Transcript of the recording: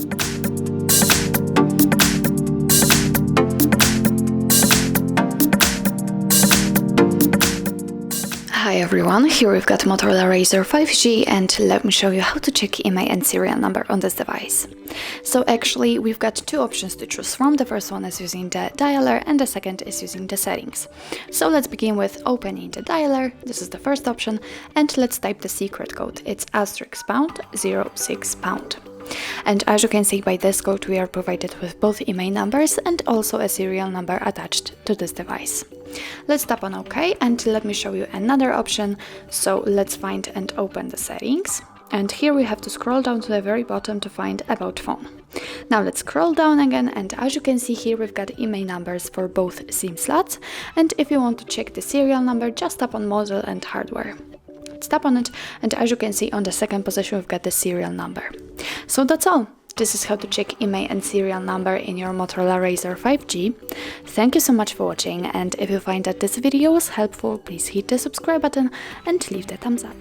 Hi everyone, here we've got Motorola Razr 5G and let me show you how to check IMEI and serial number on this device. So actually we've got two options to choose from. The first one is using the dialer and the second is using the settings. So let's begin with opening the dialer. This is the first option, and let's type the secret code. It's *#06#. And as you can see by this code, we are provided with both IMEI numbers and also a serial number attached to this device. Let's tap on OK and let me show you another option. So let's find and open the settings. And here we have to scroll down to the very bottom to find About Phone. Now let's scroll down again, and as you can see here we've got IMEI numbers for both SIM slots, and if you want to check the serial number, just tap on Model and Hardware. Let's tap on it, and as you can see on the second position we've got the serial number. So that's all. This is how to check IMEI and serial number in your Motorola Razr 5G. Thank you so much for watching, and if you find that this video was helpful, please hit the subscribe button and leave the thumbs up.